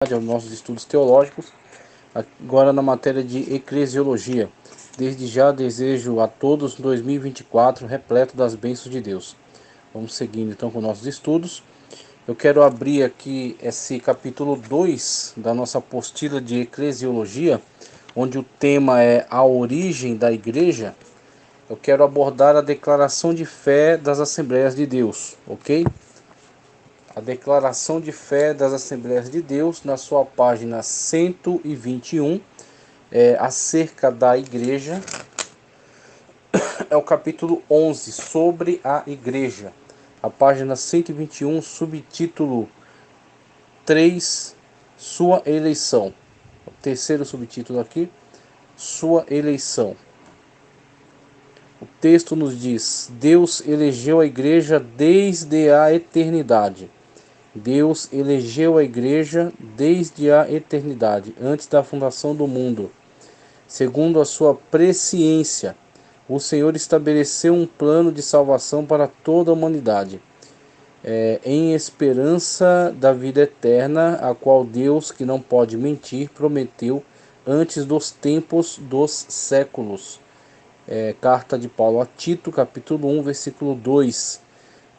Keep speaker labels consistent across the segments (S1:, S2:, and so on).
S1: aos nossos estudos teológicos, agora na matéria de eclesiologia. Desde já desejo a todos 2024 repleto das bênçãos de Deus. Vamos seguindo então com nossos estudos. Eu quero abrir aqui esse capítulo 2 da nossa apostila de eclesiologia, onde o tema é a origem da igreja. Eu quero abordar a declaração de fé das Assembleias de Deus, ok? A declaração de fé das Assembleias de Deus, na sua página 121, acerca da igreja, é o capítulo 11, sobre a igreja. A página 121, subtítulo 3, sua eleição. O terceiro subtítulo aqui, sua eleição. O texto nos diz: Deus elegeu a igreja desde a eternidade. Deus elegeu a igreja desde a eternidade, antes da fundação do mundo. Segundo a sua presciência, o Senhor estabeleceu um plano de salvação para toda a humanidade, em esperança da vida eterna, a qual Deus, que não pode mentir, prometeu antes dos tempos dos séculos. Carta de Paulo a Tito, capítulo 1, versículo 2.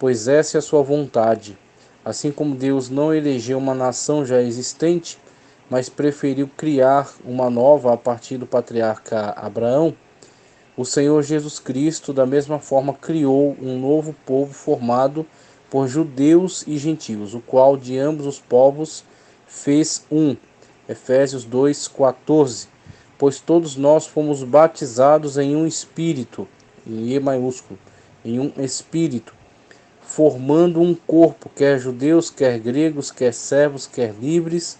S1: Pois essa é a sua vontade. Assim como Deus não elegeu uma nação já existente, mas preferiu criar uma nova a partir do patriarca Abraão, o Senhor Jesus Cristo, da mesma forma, criou um novo povo formado por judeus e gentios, o qual de ambos os povos fez um. Efésios 2,14. Pois todos nós fomos batizados em um espírito, em E maiúsculo, em um espírito, formando um corpo, quer judeus, quer gregos, quer servos, quer livres,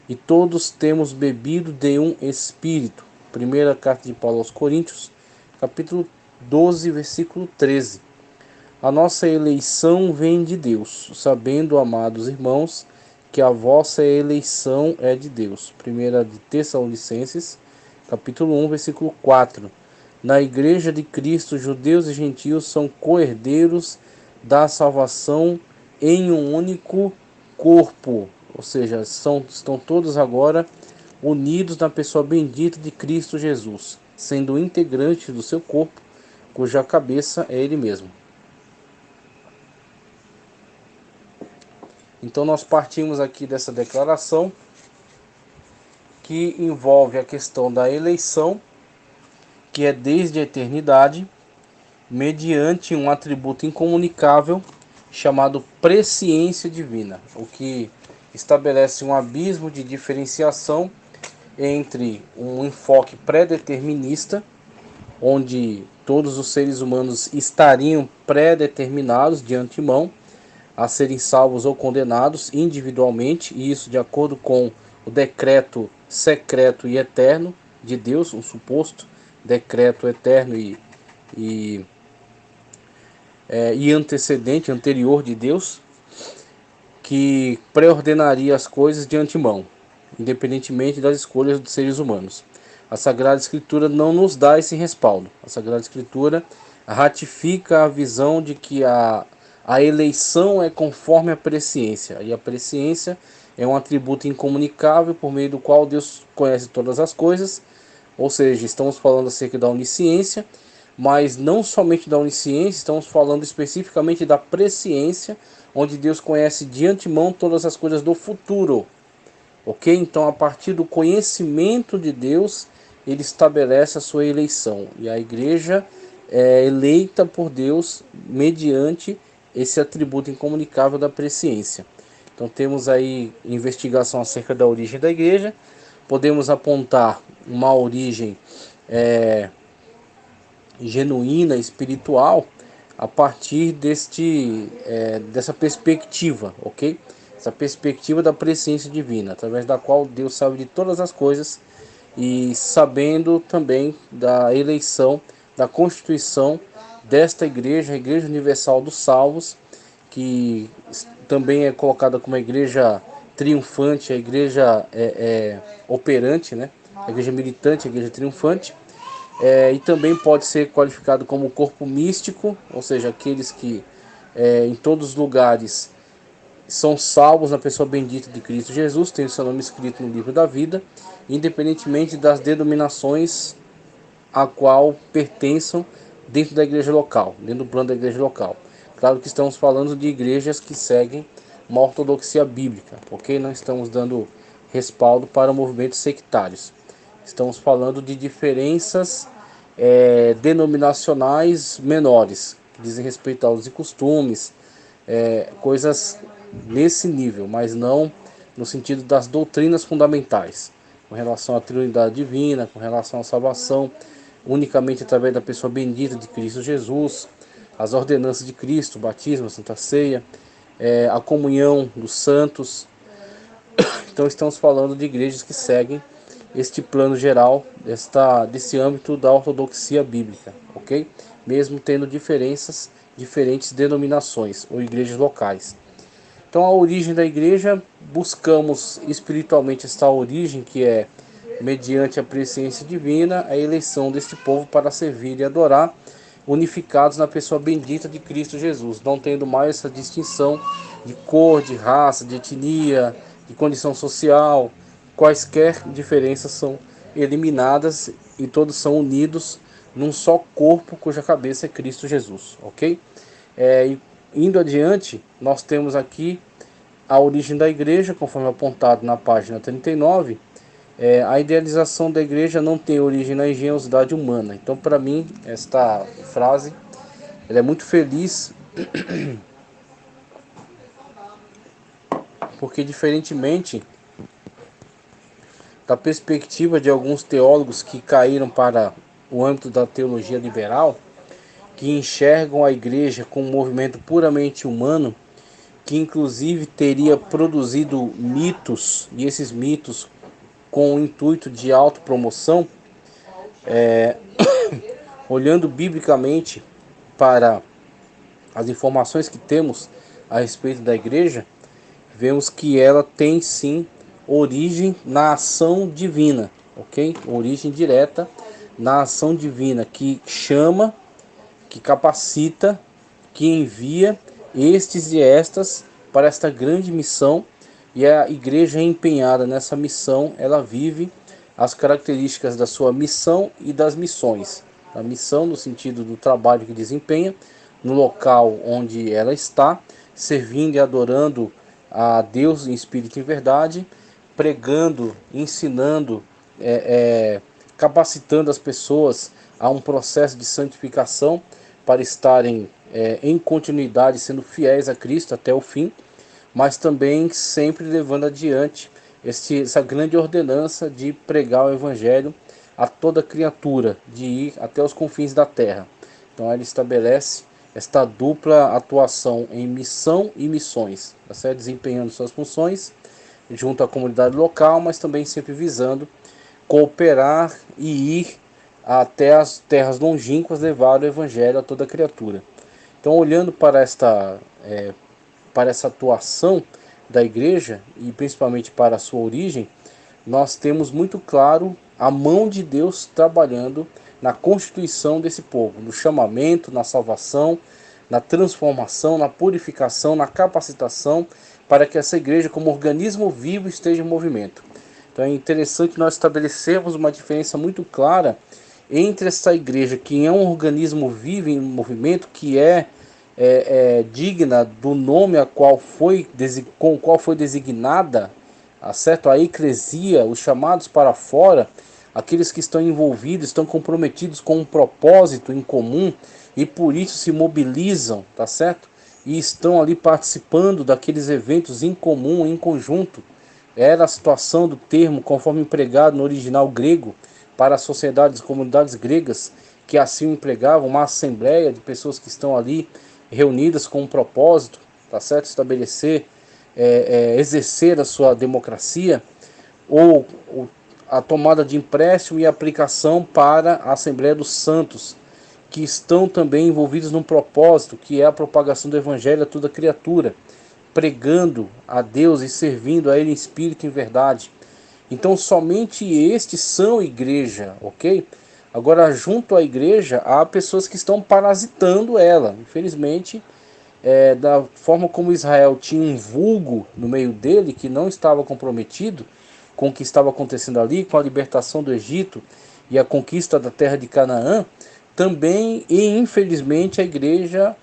S1: e todos temos bebido de um espírito. Primeira carta de Paulo aos Coríntios, capítulo 12, versículo 13. A nossa eleição vem de Deus, sabendo, amados irmãos, que a vossa eleição é de Deus. Primeira de Tessalonicenses, capítulo 1, versículo 4. Na igreja de Cristo, judeus e gentios são co-herdeiros da salvação em um único corpo, ou seja, estão todos agora unidos na pessoa bendita de Cristo Jesus, sendo integrantes do seu corpo, cuja cabeça é Ele mesmo. Então nós partimos aqui dessa declaração que envolve a questão da eleição, que é desde a eternidade, mediante um atributo incomunicável chamado presciência divina, o que estabelece um abismo de diferenciação entre um enfoque pré-determinista, onde todos os seres humanos estariam pré-determinados de antemão a serem salvos ou condenados individualmente, e isso de acordo com o decreto secreto e eterno de Deus, um suposto decreto eterno e antecedente, anterior de Deus, que pré-ordenaria as coisas de antemão, independentemente das escolhas dos seres humanos. A Sagrada Escritura não nos dá esse respaldo. A Sagrada Escritura ratifica a visão de que a eleição é conforme a presciência, e a presciência é um atributo incomunicável por meio do qual Deus conhece todas as coisas, ou seja, estamos falando acerca da onisciência, mas não somente da onisciência, estamos falando especificamente da presciência, onde Deus conhece de antemão todas as coisas do futuro. Ok? Então, a partir do conhecimento de Deus, ele estabelece a sua eleição. E a igreja é eleita por Deus mediante esse atributo incomunicável da presciência. Então, temos aí investigação acerca da origem da igreja. Podemos apontar uma origem genuína, espiritual, a partir dessa perspectiva, ok? Essa perspectiva da presciência divina, através da qual Deus sabe de todas as coisas e sabendo também da eleição, da constituição desta igreja, a Igreja Universal dos Salvos, que também é colocada como a igreja triunfante, a igreja operante, né? A igreja militante, a igreja triunfante. E também pode ser qualificado como corpo místico, ou seja, aqueles que em todos os lugares são salvos na pessoa bendita de Cristo Jesus, têm o seu nome escrito no livro da vida, independentemente das denominações a qual pertençam dentro da igreja local, dentro do plano da igreja local. Claro que estamos falando de igrejas que seguem uma ortodoxia bíblica, ok? Não estamos dando respaldo para movimentos sectários. Estamos falando de diferenças denominacionais menores, que dizem respeito aos costumes, coisas nesse nível, mas não no sentido das doutrinas fundamentais, com relação à Trindade Divina, com relação à salvação, unicamente através da pessoa bendita de Cristo Jesus, as ordenanças de Cristo, o batismo, a Santa Ceia, a comunhão dos santos. Então estamos falando de igrejas que seguem este plano geral desse âmbito da ortodoxia bíblica, ok? Mesmo tendo diferentes denominações ou igrejas locais. Então a origem da igreja, buscamos espiritualmente esta origem que é mediante a presciência divina, a eleição deste povo para servir e adorar, unificados na pessoa bendita de Cristo Jesus, não tendo mais essa distinção de cor, de raça, de etnia, de condição social. Quaisquer diferenças são eliminadas e todos são unidos num só corpo cuja cabeça é Cristo Jesus, ok? Indo adiante, nós temos aqui a origem da igreja, conforme apontado na página 39. A idealização da igreja não tem origem na engenhosidade humana. Então, para mim, esta frase ela é muito feliz, porque diferentemente da perspectiva de alguns teólogos que caíram para o âmbito da teologia liberal, que enxergam a igreja como um movimento puramente humano, que inclusive teria produzido mitos, e esses mitos com o intuito de autopromoção, olhando biblicamente para as informações que temos a respeito da igreja, vemos que ela tem sim origem na ação divina, ok? Origem direta na ação divina, que chama, que capacita, que envia estes e estas para esta grande missão, e a igreja empenhada nessa missão, ela vive as características da sua missão e das missões. A missão no sentido do trabalho que desempenha, no local onde ela está, servindo e adorando a Deus em espírito e em verdade, pregando, ensinando, capacitando as pessoas a um processo de santificação para estarem em continuidade, sendo fiéis a Cristo até o fim, mas também sempre levando adiante essa grande ordenança de pregar o Evangelho a toda criatura, de ir até os confins da terra. Então ele estabelece esta dupla atuação em missão e missões, tá certo? Desempenhando suas funções junto à comunidade local, mas também sempre visando cooperar e ir até as terras longínquas, levar o Evangelho a toda criatura. Então, olhando para essa atuação da igreja, e principalmente para a sua origem, nós temos muito claro a mão de Deus trabalhando na constituição desse povo, no chamamento, na salvação, na transformação, na purificação, na capacitação, para que essa igreja, como organismo vivo, esteja em movimento. Então é interessante nós estabelecermos uma diferença muito clara entre essa igreja, que é um organismo vivo em movimento, que é digna do nome com o qual foi designada, certo? A eclesia, os chamados para fora, aqueles que estão envolvidos, estão comprometidos com um propósito em comum e por isso se mobilizam, tá certo? E estão ali participando daqueles eventos em comum, em conjunto. Era a situação do termo, conforme empregado no original grego, para as sociedades e comunidades gregas que assim o empregavam, uma assembleia de pessoas que estão ali reunidas com um propósito, tá certo? Estabelecer, exercer a sua democracia, ou a tomada de empréstimo e aplicação para a Assembleia dos Santos, que estão também envolvidos num propósito, que é a propagação do Evangelho a toda criatura, pregando a Deus e servindo a Ele em espírito e em verdade. Então somente estes são igreja, ok? Agora, junto à igreja, há pessoas que estão parasitando ela. Infelizmente, da forma como Israel tinha um vulgo no meio dele que não estava comprometido com o que estava acontecendo ali, com a libertação do Egito e a conquista da terra de Canaã, também e infelizmente a igreja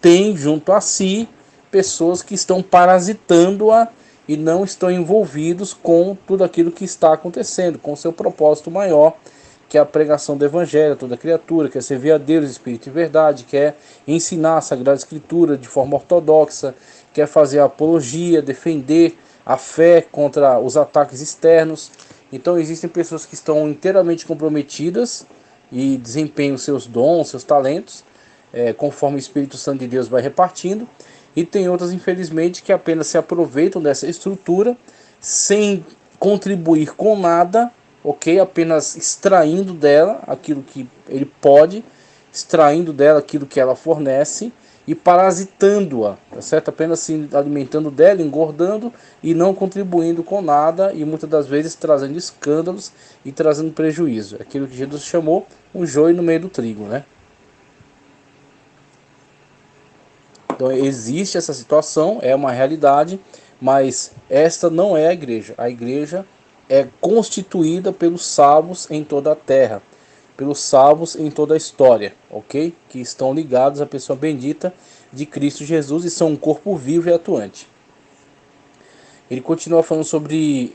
S1: tem junto a si pessoas que estão parasitando-a e não estão envolvidos com tudo aquilo que está acontecendo, com seu propósito maior, que é a pregação do evangelho a toda criatura, quer servir a Deus, Espírito e verdade, quer ensinar a Sagrada Escritura de forma ortodoxa, quer fazer a apologia, defender a fé contra os ataques externos. Então existem pessoas que estão inteiramente comprometidas e desempenham seus dons, seus talentos, conforme o Espírito Santo de Deus vai repartindo, e tem outras, infelizmente, que apenas se aproveitam dessa estrutura sem contribuir com nada, ok? Apenas extraindo dela aquilo que ele pode, extraindo dela aquilo que ela fornece e parasitando-a, tá certo? Apenas se alimentando dela, engordando e não contribuindo com nada, e muitas das vezes trazendo escândalos e trazendo prejuízo. Aquilo que Jesus chamou um joio no meio do trigo, né? Então existe essa situação, é uma realidade, mas esta não é a igreja. A igreja é constituída pelos salvos em toda a terra, pelos salvos em toda a história, ok? Que estão ligados à pessoa bendita de Cristo Jesus e são um corpo vivo e atuante. Ele continua falando sobre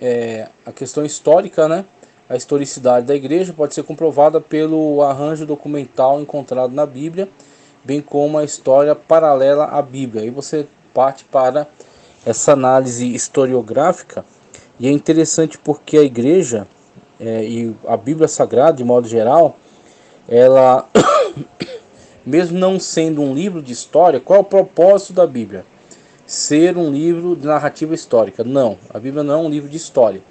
S1: a questão histórica, né? A historicidade da igreja pode ser comprovada pelo arranjo documental encontrado na Bíblia, bem como a história paralela à Bíblia. Aí você parte para essa análise historiográfica, e é interessante porque a igreja e a Bíblia Sagrada, de modo geral, ela, mesmo não sendo um livro de história, qual é o propósito da Bíblia? Ser um livro de narrativa histórica? Não, a Bíblia não é um livro de história,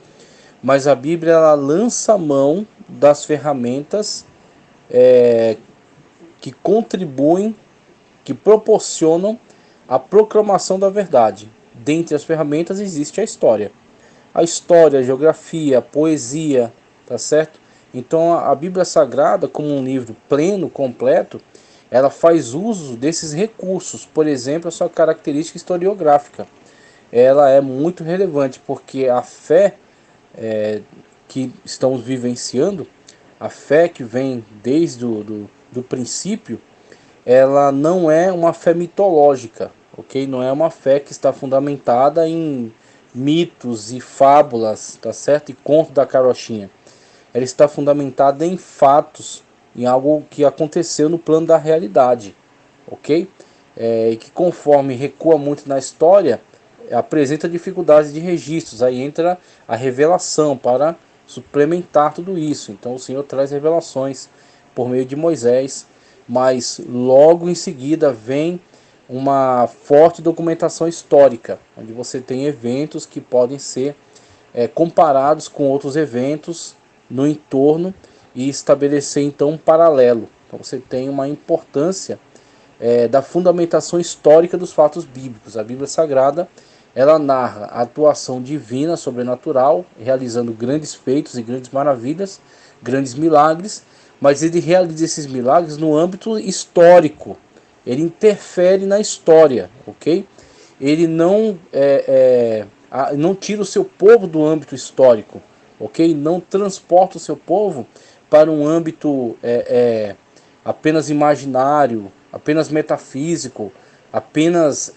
S1: mas a Bíblia ela lança a mão das ferramentas que contribuem, que proporcionam a proclamação da verdade. Dentre as ferramentas existe a história. A história, a geografia, a poesia, tá certo? Então a Bíblia Sagrada, como um livro pleno, completo, ela faz uso desses recursos. Por exemplo, a sua característica historiográfica. Ela é muito relevante porque a fé que estamos vivenciando, a fé que vem desde do princípio, ela não é uma fé mitológica, ok? Não é uma fé que está fundamentada em mitos e fábulas, tá certo? E conto da carochinha. Ela está fundamentada em fatos, em algo que aconteceu no plano da realidade, ok? E que conforme recua muito na história, apresenta dificuldades de registros. Aí entra a revelação para suplementar tudo isso. Então o Senhor traz revelações por meio de Moisés, mas logo em seguida vem uma forte documentação histórica, onde você tem eventos que podem ser comparados com outros eventos no entorno e estabelecer então um paralelo. Então você tem uma importância da fundamentação histórica dos fatos bíblicos. A Bíblia Sagrada ela narra a atuação divina, sobrenatural, realizando grandes feitos e grandes maravilhas, grandes milagres, mas ele realiza esses milagres no âmbito histórico. Ele interfere na história, ok? Ele não tira o seu povo do âmbito histórico, ok? Não transporta o seu povo para um âmbito apenas imaginário, apenas metafísico, apenas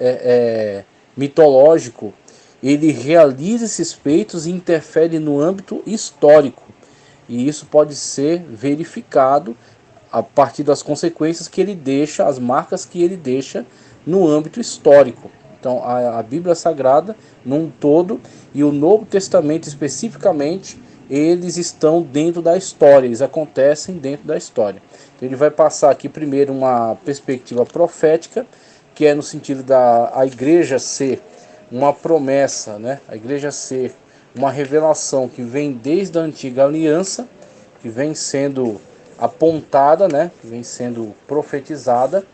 S1: mitológico. Ele realiza esses feitos e interfere no âmbito histórico. E isso pode ser verificado a partir das consequências que ele deixa, as marcas que ele deixa no âmbito histórico. Então a Bíblia Sagrada num todo e o Novo Testamento especificamente, eles estão dentro da história, eles acontecem dentro da história. Então, ele vai passar aqui primeiro uma perspectiva profética, que é no sentido da a igreja ser uma promessa, né? A igreja ser uma revelação que vem desde a antiga aliança, que vem sendo apontada, né? Que vem sendo profetizada,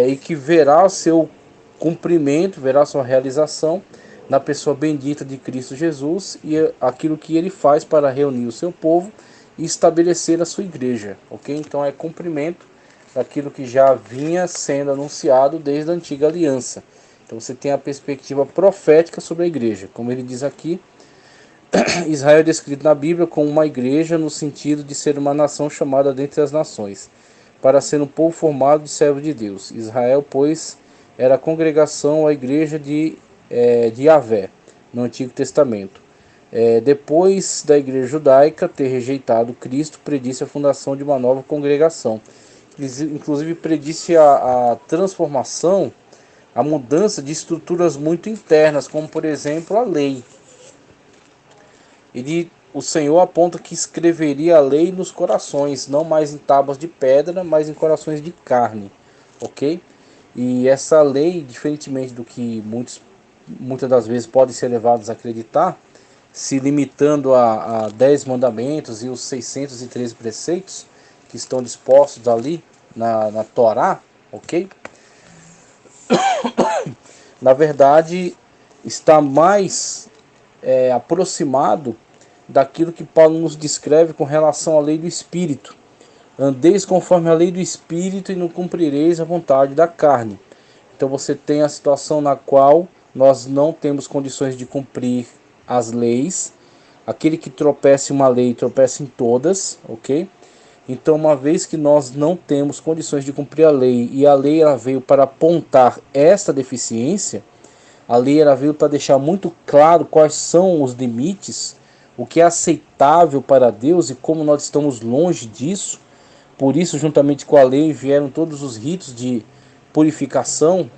S1: e que verá o seu cumprimento, verá sua realização na pessoa bendita de Cristo Jesus e aquilo que ele faz para reunir o seu povo e estabelecer a sua igreja, ok? Então é cumprimento daquilo que já vinha sendo anunciado desde a antiga aliança. Então você tem a perspectiva profética sobre a igreja. Como ele diz aqui, Israel é descrito na Bíblia como uma igreja no sentido de ser uma nação chamada dentre as nações, para ser um povo formado de servo de Deus. Israel, pois, era a congregação, a igreja de Yahvé, no Antigo Testamento. Depois da igreja judaica ter rejeitado Cristo, predisse a fundação de uma nova congregação. Inclusive predisse a transformação, a mudança de estruturas muito internas, como por exemplo a lei. O Senhor aponta que escreveria a lei nos corações, não mais em tábuas de pedra, mas em corações de carne, ok? E essa lei, diferentemente do que muitas das vezes podem ser levados a acreditar, se limitando a 10 mandamentos e os 613 preceitos que estão dispostos ali na Torá, ok? Na verdade, está mais aproximado daquilo que Paulo nos descreve com relação à lei do Espírito. Andeis conforme a lei do Espírito e não cumprireis a vontade da carne. Então você tem a situação na qual nós não temos condições de cumprir as leis. Aquele que tropeça em uma lei, tropeça em todas, ok? Então, uma vez que nós não temos condições de cumprir a lei, e a lei ela veio para apontar esta deficiência, a lei ela veio para deixar muito claro quais são os limites, o que é aceitável para Deus e como nós estamos longe disso. Por isso, juntamente com a lei, vieram todos os ritos de purificação,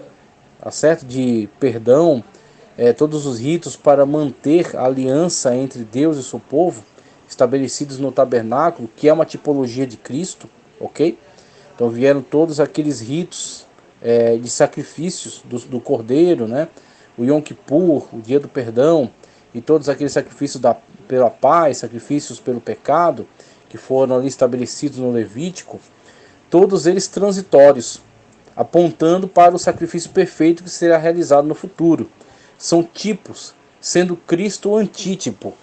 S1: tá certo? De perdão, todos os ritos para manter a aliança entre Deus e seu povo, estabelecidos no tabernáculo, que é uma tipologia de Cristo, ok? Então vieram todos aqueles ritos de sacrifícios do Cordeiro, né? O Yom Kippur, o Dia do Perdão, e todos aqueles sacrifícios pela paz, sacrifícios pelo pecado, que foram ali estabelecidos no Levítico, todos eles transitórios, apontando para o sacrifício perfeito que será realizado no futuro. São tipos, sendo Cristo o antítipo.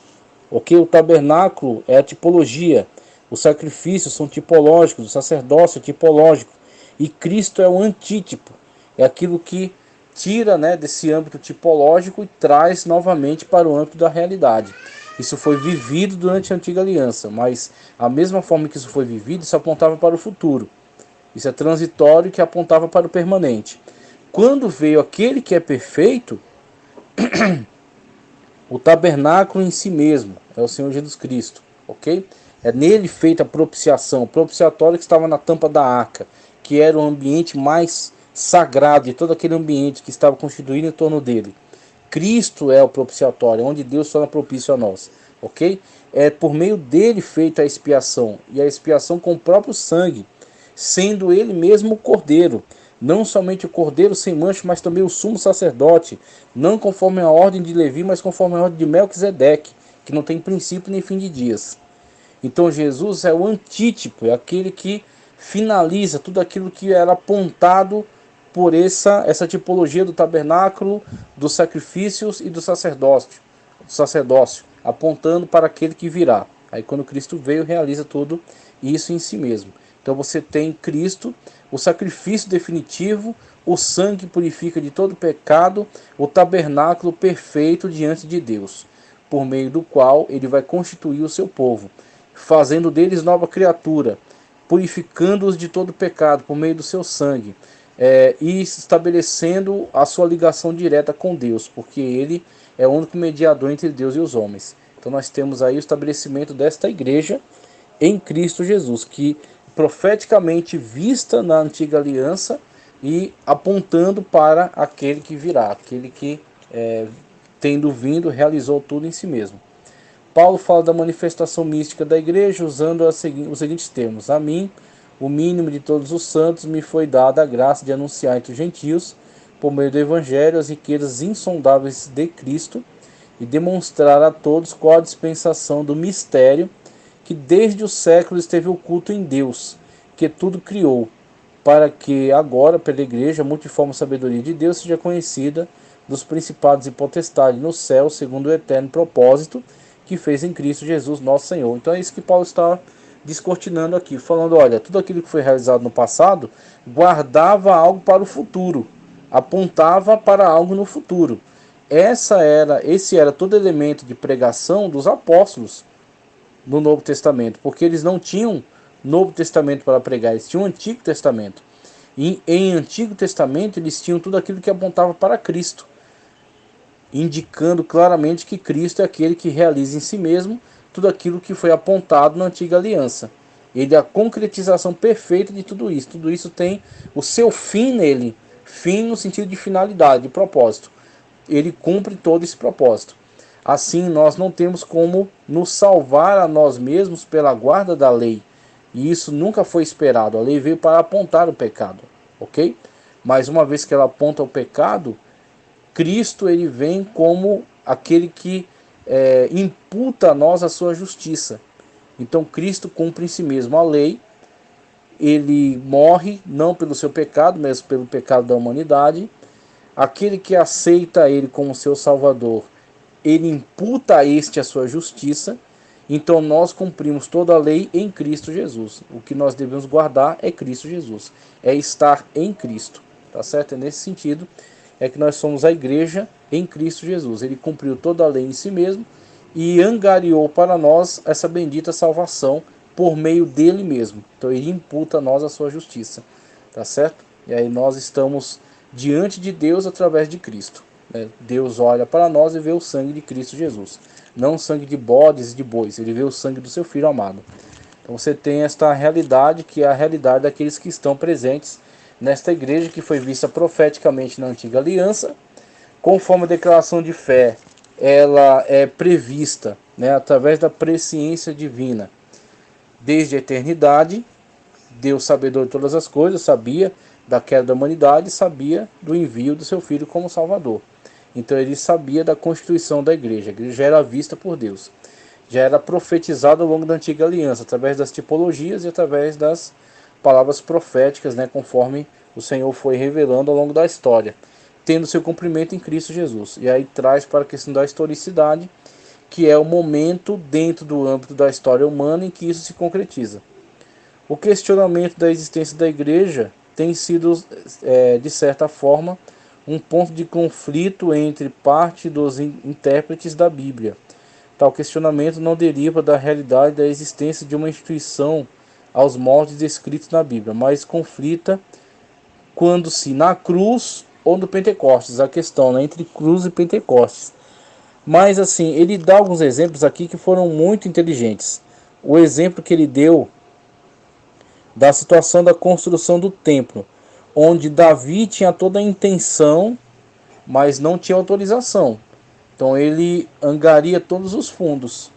S1: Ok? O tabernáculo é a tipologia, os sacrifícios são tipológicos, o sacerdócio é tipológico, e Cristo é o antítipo, é aquilo que tira, né, desse âmbito tipológico e traz novamente para o âmbito da realidade. Isso foi vivido durante a antiga aliança, mas a mesma forma que isso foi vivido, isso apontava para o futuro. Isso é transitório que apontava para o permanente. Quando veio aquele que é perfeito, o tabernáculo em si mesmo é o Senhor Jesus Cristo, ok? É nele feita a propiciação, o propiciatório que estava na tampa da arca, que era o ambiente mais sagrado de todo aquele ambiente que estava constituído em torno dele. Cristo é o propiciatório, onde Deus torna propício a nós, ok? É por meio dele feita a expiação, e a expiação com o próprio sangue, sendo ele mesmo o cordeiro, não somente o cordeiro sem mancha, mas também o sumo sacerdote, não conforme a ordem de Levi, mas conforme a ordem de Melquisedeque, que não tem princípio nem fim de dias. Então Jesus é o antítipo, é aquele que finaliza tudo aquilo que era apontado por essa tipologia do tabernáculo, dos sacrifícios e do sacerdócio, apontando para aquele que virá. Aí quando Cristo veio, realiza tudo isso em si mesmo. Então você tem Cristo, o sacrifício definitivo, o sangue purifica de todo pecado, o tabernáculo perfeito diante de Deus, por meio do qual ele vai constituir o seu povo, fazendo deles nova criatura, purificando-os de todo pecado por meio do seu sangue, e estabelecendo a sua ligação direta com Deus, porque ele é o único mediador entre Deus e os homens. Então nós temos aí o estabelecimento desta igreja em Cristo Jesus, que profeticamente vista na antiga aliança e apontando para aquele que virá, aquele que, tendo vindo, realizou tudo em si mesmo. Paulo fala da manifestação mística da igreja usando os seguintes termos: a mim, o mínimo de todos os santos, me foi dada a graça de anunciar entre os gentios, por meio do evangelho, as riquezas insondáveis de Cristo e demonstrar a todos qual a dispensação do mistério que desde os séculos esteve oculto em Deus, que tudo criou, para que agora, pela igreja, a multiforme sabedoria de Deus seja conhecida dos principados e potestades no céu, segundo o eterno propósito que fez em Cristo Jesus, nosso Senhor. Então é isso que Paulo está descortinando aqui, falando, olha, tudo aquilo que foi realizado no passado guardava algo para o futuro, apontava para algo no futuro. Esse era todo elemento de pregação dos apóstolos no Novo Testamento, porque eles não tinham Novo Testamento para pregar, eles tinham o Antigo Testamento. E em Antigo Testamento eles tinham tudo aquilo que apontava para Cristo, indicando claramente que Cristo é aquele que realiza em si mesmo tudo aquilo que foi apontado na Antiga Aliança. Ele é a concretização perfeita de tudo isso. Tudo isso tem o seu fim nele, fim no sentido de finalidade, de propósito. Ele cumpre todo esse propósito. Assim, nós não temos como nos salvar a nós mesmos pela guarda da lei. E isso nunca foi esperado. A lei veio para apontar o pecado, ok? Mas uma vez que ela aponta o pecado, Cristo ele vem como aquele que imputa a nós a sua justiça. Então Cristo cumpre em si mesmo a lei. Ele morre não pelo seu pecado, mas pelo pecado da humanidade. Aquele que aceita ele como seu Salvador, ele imputa a este a sua justiça. Então nós cumprimos toda a lei em Cristo Jesus. O que nós devemos guardar é Cristo Jesus, é estar em Cristo, tá certo? É nesse sentido é que nós somos a igreja em Cristo Jesus. Ele cumpriu toda a lei em si mesmo e angariou para nós essa bendita salvação por meio dele mesmo. Então ele imputa a nós a sua justiça, tá certo? E aí nós estamos diante de Deus através de Cristo. Deus olha para nós e vê o sangue de Cristo Jesus, não o sangue de bodes e de bois, ele vê o sangue do seu Filho amado. Então você tem esta realidade, que é a realidade daqueles que estão presentes nesta igreja, que foi vista profeticamente na Antiga Aliança, conforme a declaração de fé, ela é prevista, através da presciência divina, desde a eternidade. Deus, sabedor de todas as coisas, sabia da queda da humanidade, sabia do envio do seu Filho como Salvador. Então ele sabia da constituição da igreja. A igreja já era vista por Deus, já era profetizada ao longo da Antiga Aliança, através das tipologias e através das palavras proféticas, conforme o Senhor foi revelando ao longo da história, tendo seu cumprimento em Cristo Jesus. E aí traz para a questão da historicidade, que é o momento dentro do âmbito da história humana em que isso se concretiza. O questionamento da existência da igreja tem sido, de certa forma, um ponto de conflito entre parte dos intérpretes da Bíblia. Tal questionamento não deriva da realidade da existência de uma instituição aos moldes descritos na Bíblia, mas conflita quando se na cruz ou no Pentecostes, a questão entre cruz e Pentecostes. Mas assim, ele dá alguns exemplos aqui que foram muito inteligentes. O exemplo que ele deu da situação da construção do templo, onde Davi tinha toda a intenção, mas não tinha autorização. Então ele angaria todos os fundos,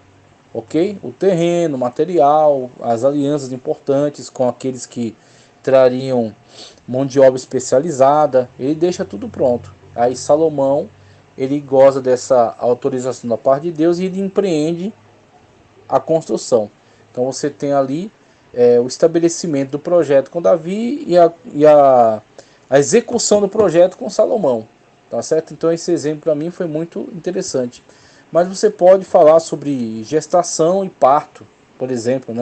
S1: ok? O terreno, o material, as alianças importantes com aqueles que trariam mão de obra especializada, ele deixa tudo pronto. Aí Salomão, ele goza dessa autorização da parte de Deus e ele empreende a construção. Então você tem ali o estabelecimento do projeto com Davi a execução do projeto com Salomão, tá certo? Então esse exemplo para mim foi muito interessante. Mas você pode falar sobre gestação e parto, por exemplo,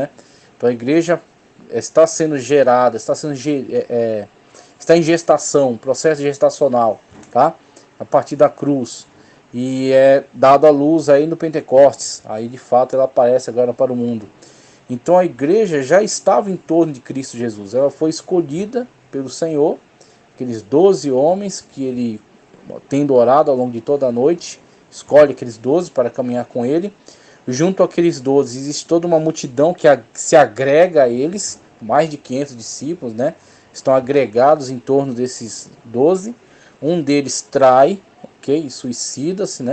S1: Então a igreja está sendo gerada, está em gestação, processo gestacional, tá? A partir da cruz, e é dado à luz aí no Pentecostes. Aí de fato ela aparece agora para o mundo. Então a igreja já estava em torno de Cristo Jesus. Ela foi escolhida pelo Senhor, aqueles 12 homens que ele, tendo orado ao longo de toda a noite, escolhe aqueles 12 para caminhar com ele. Junto àqueles 12 existe toda uma multidão que se agrega a eles, mais de 500 discípulos, estão agregados em torno desses 12. Um deles trai, ok, suicida-se,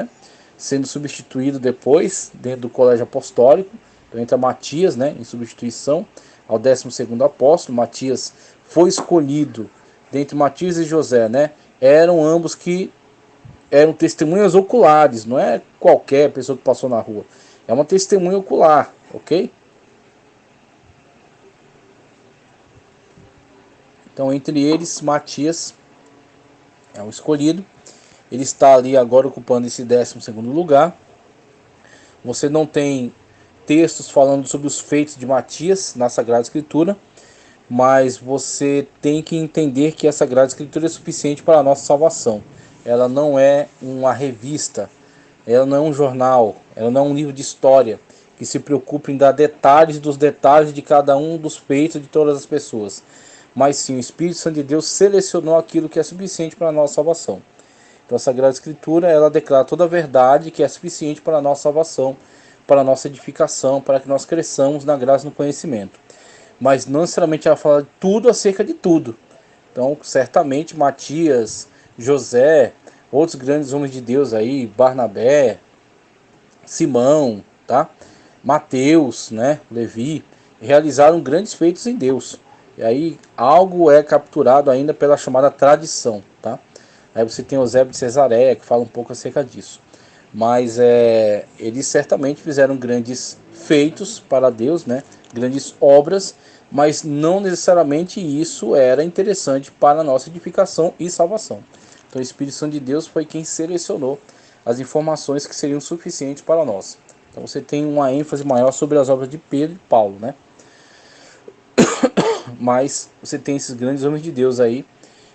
S1: sendo substituído depois dentro do colégio apostólico. Então entra Matias, em substituição ao 12º apóstolo. Matias foi escolhido dentre Matias e José, eram ambos que eram testemunhas oculares, não é qualquer pessoa que passou na rua, é uma testemunha ocular, ok? Então entre eles, Matias é o escolhido, ele está ali agora ocupando esse 12º lugar. Você não tem textos falando sobre os feitos de Matias na Sagrada Escritura, mas você tem que entender que a Sagrada Escritura é suficiente para a nossa salvação. Ela não é uma revista, ela não é um jornal, ela não é um livro de história que se preocupa em dar detalhes dos detalhes de cada um dos feitos de todas as pessoas. Mas sim, o Espírito Santo de Deus selecionou aquilo que é suficiente para a nossa salvação. Então a Sagrada Escritura, ela declara toda a verdade que é suficiente para a nossa salvação, para a nossa edificação, para que nós cresçamos na graça e no conhecimento. Mas não necessariamente ela fala tudo acerca de tudo. Então, certamente Matias, José, outros grandes homens de Deus aí, Barnabé, Simão, tá? Mateus, né? Levi, realizaram grandes feitos em Deus. E aí algo é capturado ainda pela chamada tradição, tá? Aí você tem Eusébio de Cesareia que fala um pouco acerca disso. Mas eles certamente fizeram grandes feitos para Deus, né? Grandes obras, mas não necessariamente isso era interessante para a nossa edificação e salvação. Então o Espírito Santo de Deus foi quem selecionou as informações que seriam suficientes para nós. Então você tem uma ênfase maior sobre as obras de Pedro e Paulo, né? Mas você tem esses grandes homens de Deus aí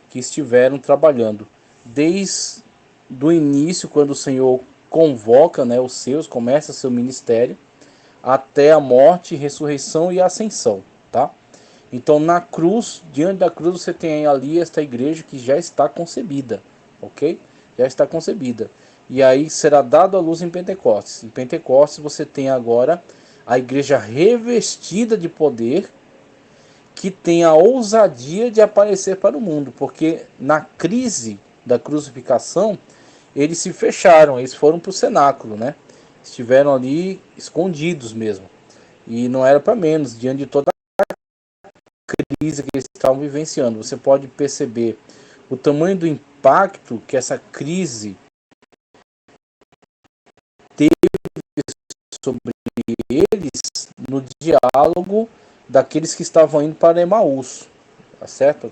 S1: que estiveram trabalhando desde o início, quando o Senhor convoca, né, os seus, começa seu ministério, até a morte, ressurreição e ascensão, tá? Então na cruz, diante da cruz, você tem ali esta igreja que já está concebida, ok? Já está concebida. E aí será dado à luz em Pentecostes. Em Pentecostes você tem agora a igreja revestida de poder, que tem a ousadia de aparecer para o mundo, porque na crise da crucificação eles se fecharam, eles foram para o cenáculo, né? Estiveram ali escondidos mesmo. E não era para menos, diante de toda crise que eles estavam vivenciando. Você pode perceber o tamanho do impacto que essa crise teve sobre eles no diálogo daqueles que estavam indo para Emaús, tá certo?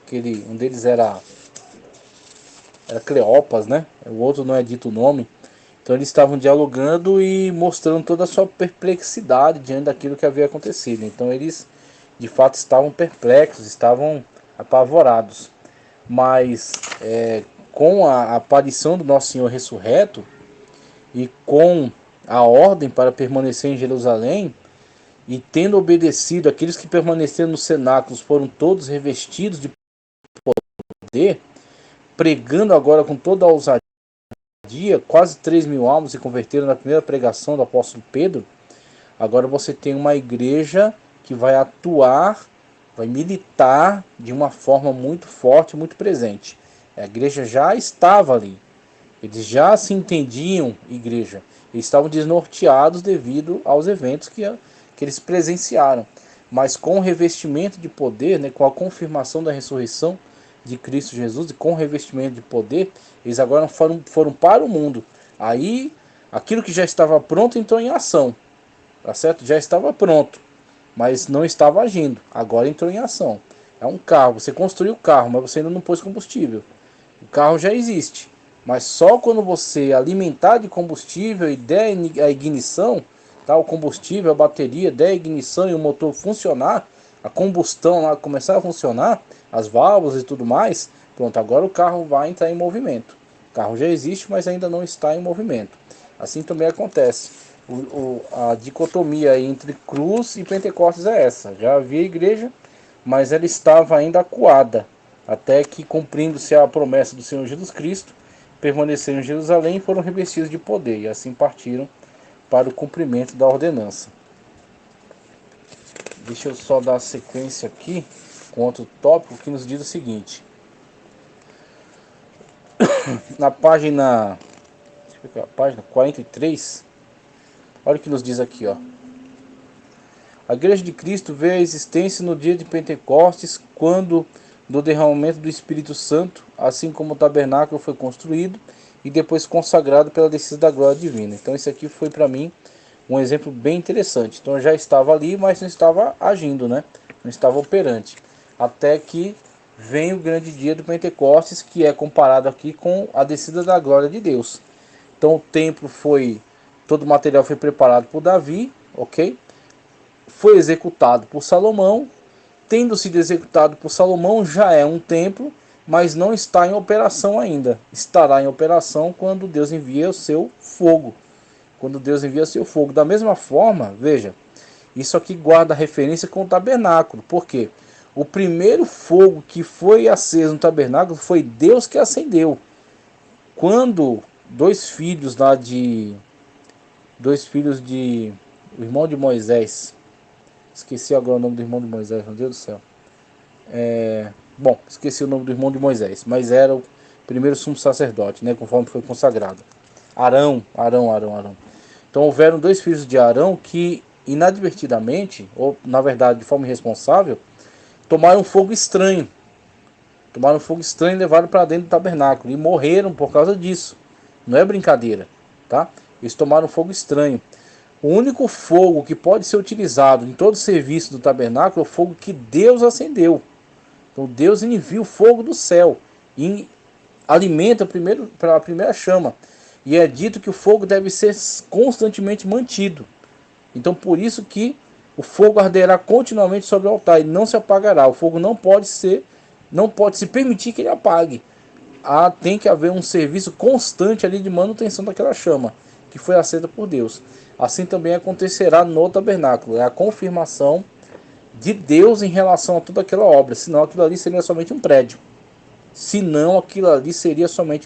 S1: Um deles era Cleopas, né? O outro não é dito o nome. Então eles estavam dialogando e mostrando toda a sua perplexidade diante daquilo que havia acontecido. Então eles de fato estavam perplexos, estavam apavorados. Mas com a aparição do Nosso Senhor ressurreto e com a ordem para permanecer em Jerusalém, e tendo obedecido, aqueles que permaneceram nos cenáculos foram todos revestidos de poder, pregando agora com toda a ousadia. Quase 3.000 almas se converteram na primeira pregação do apóstolo Pedro. Agora você tem uma igreja que vai atuar, vai militar de uma forma muito forte, muito presente. A igreja já estava ali. Eles já se entendiam igreja. Eles estavam desnorteados devido aos eventos que eles presenciaram. Mas com o revestimento de poder, né, com a confirmação da ressurreição de Cristo Jesus, e com o revestimento de poder, eles agora foram para o mundo. Aí, aquilo que já estava pronto entrou em ação. Tá certo? Já estava pronto, mas não estava agindo. Agora entrou em ação. É um carro. Você construiu o carro, mas você ainda não pôs combustível. O carro já existe. Mas só quando você alimentar de combustível e der a ignição, tá? O combustível, a bateria, der a ignição e o motor funcionar, a combustão lá começar a funcionar, as válvulas e tudo mais, pronto, agora o carro vai entrar em movimento. O carro já existe, mas ainda não está em movimento. Assim também acontece. A dicotomia entre cruz e Pentecostes é essa. Já havia igreja, mas ela estava ainda acuada, até que, cumprindo-se a promessa do Senhor Jesus Cristo, permaneceram em Jerusalém e foram revestidos de poder, e assim partiram para o cumprimento da ordenança. Deixa eu só dar sequência aqui com outro tópico que nos diz o seguinte. Na página 43, olha o que nos diz aqui, ó. A Igreja de Cristo veio à existência no dia de Pentecostes, quando do derramamento do Espírito Santo, assim como o tabernáculo foi construído e depois consagrado pela descida da glória divina. Então esse aqui foi para mim um exemplo bem interessante. Então eu já estava ali, mas não estava agindo, né? Não estava operante. Até que vem o grande dia do Pentecostes, que é comparado aqui com a descida da glória de Deus. Então o templo todo o material foi preparado por Davi, ok? foi executado por Salomão. Tendo sido executado por Salomão, já é um templo, mas não está em operação ainda. Estará em operação quando Deus envia o seu fogo. Quando Deus envia o seu fogo. Da mesma forma, veja, isso aqui guarda referência com o tabernáculo. Por quê? O primeiro fogo que foi aceso no tabernáculo foi Deus que acendeu. Quando dois filhos de o irmão de Moisés, esqueci agora o nome do irmão de Moisés, meu Deus do céu. Bom, esqueci o nome do irmão de Moisés, mas era o primeiro sumo sacerdote, né, conforme foi consagrado. Arão. Então houveram dois filhos de Arão que inadvertidamente, ou na verdade de forma irresponsável, tomaram fogo estranho. Tomaram fogo estranho e levaram para dentro do tabernáculo e morreram por causa disso. Não é brincadeira, tá? Eles tomaram fogo estranho. O único fogo que pode ser utilizado em todo o serviço do tabernáculo é o fogo que Deus acendeu. Então Deus envia o fogo do céu e alimenta a primeira chama. E é dito que o fogo deve ser constantemente mantido. Então por isso que o fogo arderá continuamente sobre o altar e não se apagará. O fogo não pode se permitir que ele apague. Tem que haver um serviço constante ali de manutenção daquela chama que foi aceita por Deus. Assim também acontecerá no tabernáculo. É a confirmação de Deus em relação a toda aquela obra. Senão aquilo ali seria somente um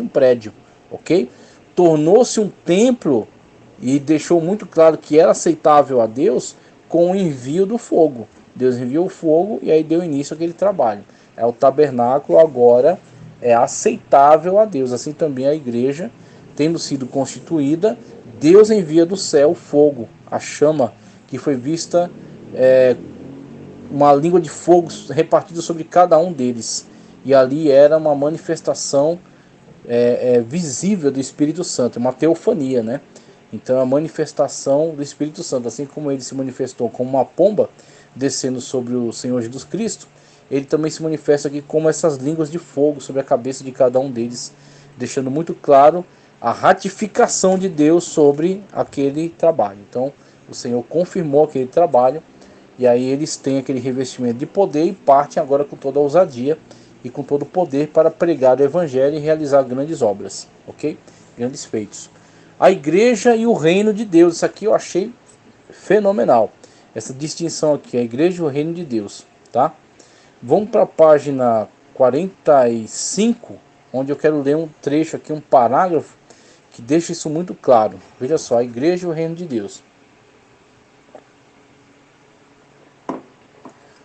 S1: prédio. Ok? Tornou-se um templo e deixou muito claro que era aceitável a Deus com o envio do fogo. Deus enviou o fogo e aí deu início àquele trabalho. O tabernáculo agora é aceitável a Deus. Assim também a igreja, tendo sido constituída, Deus envia do céu o fogo, a chama que foi vista, uma língua de fogo repartida sobre cada um deles. E ali era uma manifestação visível do Espírito Santo, uma teofania, né? Então a manifestação do Espírito Santo, assim como ele se manifestou como uma pomba descendo sobre o Senhor Jesus Cristo, ele também se manifesta aqui como essas línguas de fogo sobre a cabeça de cada um deles, deixando muito claro a ratificação de Deus sobre aquele trabalho. Então o Senhor confirmou aquele trabalho e aí eles têm aquele revestimento de poder e partem agora com toda a ousadia e com todo o poder para pregar o evangelho e realizar grandes obras, ok? Grandes feitos. A igreja e o reino de Deus, isso aqui eu achei fenomenal. Essa distinção aqui, a igreja e o reino de Deus, tá? Vamos para a página 45, onde eu quero ler um trecho aqui, um parágrafo, que deixa isso muito claro. Veja só, a igreja e o reino de Deus.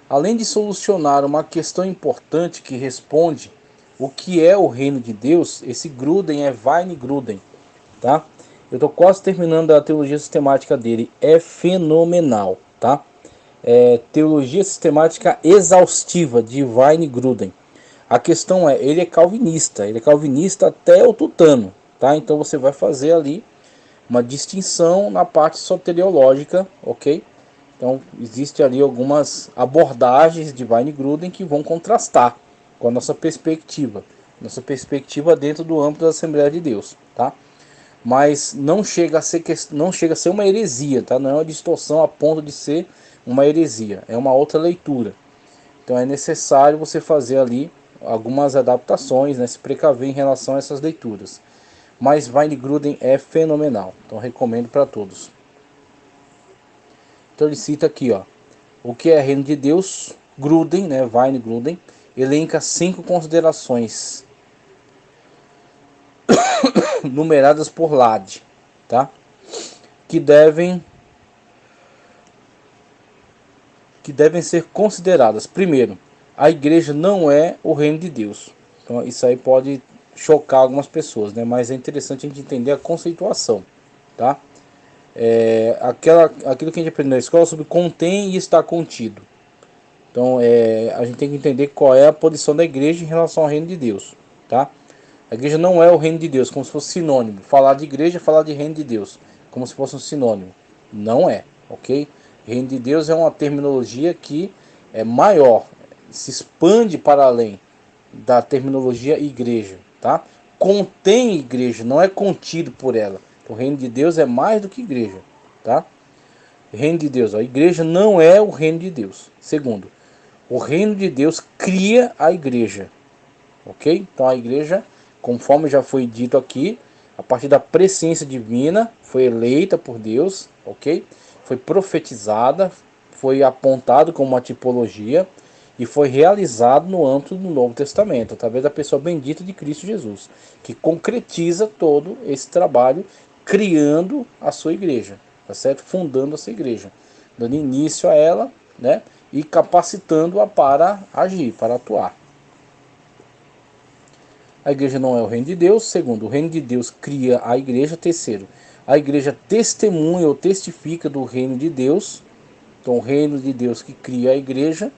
S1: Além de solucionar uma questão importante que responde o que é o reino de Deus, esse Gruden é Wein-Gruden, tá? Eu estou quase terminando a teologia sistemática dele, é fenomenal, tá? Teologia sistemática exaustiva de Wein-Gruden. A questão ele é calvinista até o tutano, tá? Então você vai fazer ali uma distinção na parte soteriológica, ok? Então existe ali algumas abordagens de Wein-Gruden que vão contrastar com a nossa perspectiva dentro do âmbito da Assembleia de Deus, tá? Mas não chega a ser uma heresia, tá? Não é uma distorção a ponto de ser uma heresia, é uma outra leitura. Então é necessário você fazer ali algumas adaptações, né? Se precaver em relação a essas leituras. Mas Wein-Gruden é fenomenal, então recomendo para todos. Então ele cita aqui, ó, o que é reino de Deus. Gruden, né? Wein-Gruden elenca 5 considerações numeradas por Lade, tá? Que devem ser consideradas. Primeiro, a igreja não é o reino de Deus. Então isso aí pode chocar algumas pessoas, né? Mas é interessante a gente entender a conceituação, tá? Aquilo que a gente aprendeu na escola sobre contém e está contido. Então a gente tem que entender qual é a posição da igreja em relação ao reino de Deus, tá? A igreja não é o reino de Deus, como se fosse sinônimo. Falar de igreja é falar de reino de Deus, como se fosse um sinônimo. Não é, ok? Reino de Deus é uma terminologia que é maior, se expande para além da terminologia igreja, tá? Contém igreja, não é contido por ela. O reino de Deus é mais do que igreja, tá? Reino de Deus, a igreja não é o reino de Deus. Segundo, o reino de Deus cria a igreja, ok? Então a igreja, conforme já foi dito aqui, a partir da presciência divina, foi eleita por Deus, ok? Foi profetizada, foi apontado como uma tipologia e foi realizado no âmbito do Novo Testamento, através da pessoa bendita de Cristo Jesus, que concretiza todo esse trabalho, criando a sua igreja, tá certo? Fundando essa igreja, dando início a ela, né? E capacitando-a para agir, para atuar. A igreja não é o reino de Deus. Segundo, o reino de Deus cria a igreja. Terceiro, a igreja testemunha ou testifica do reino de Deus. Então, o reino de Deus que cria a igreja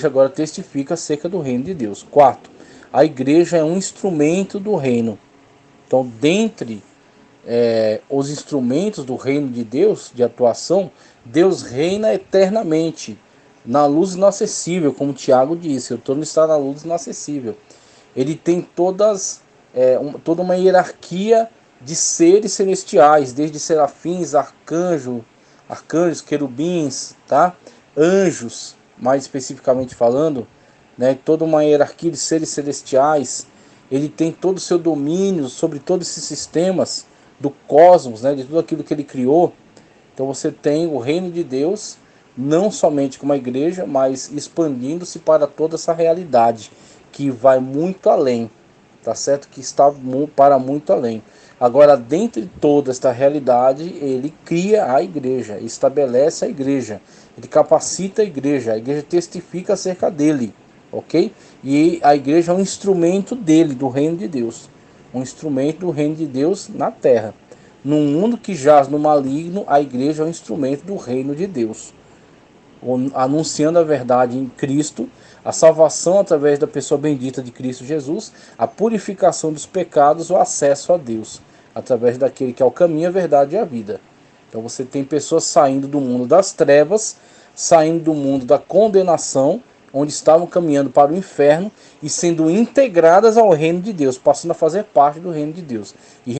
S1: agora testifica acerca do reino de Deus. Quarto, a igreja é um instrumento do reino. Então, dentre os instrumentos do reino de Deus, de atuação, Deus reina eternamente, na luz inacessível, como Tiago disse, o trono está na luz inacessível. Ele tem toda uma hierarquia de seres celestiais, desde serafins, arcanjos, querubins, tá? Anjos, mais especificamente falando, né? Toda uma hierarquia de seres celestiais. Ele tem todo o seu domínio sobre todos esses sistemas do cosmos, né? De tudo aquilo que ele criou. Então você tem o reino de Deus, não somente como a igreja, mas expandindo-se para toda essa realidade, que vai muito além, tá certo? Que está para muito além. Agora, dentro de toda esta realidade, ele cria a igreja, estabelece a igreja, ele capacita a igreja testifica acerca dele, ok? E a igreja é um instrumento dele, do reino de Deus, um instrumento do reino de Deus na terra. Num mundo que jaz no maligno, a igreja é um instrumento do reino de Deus, anunciando a verdade em Cristo, a salvação através da pessoa bendita de Cristo Jesus, a purificação dos pecados, o acesso a Deus, através daquele que é o caminho, a verdade e a vida. Então você tem pessoas saindo do mundo das trevas, saindo do mundo da condenação, onde estavam caminhando para o inferno, e sendo integradas ao reino de Deus, passando a fazer parte do reino de Deus. E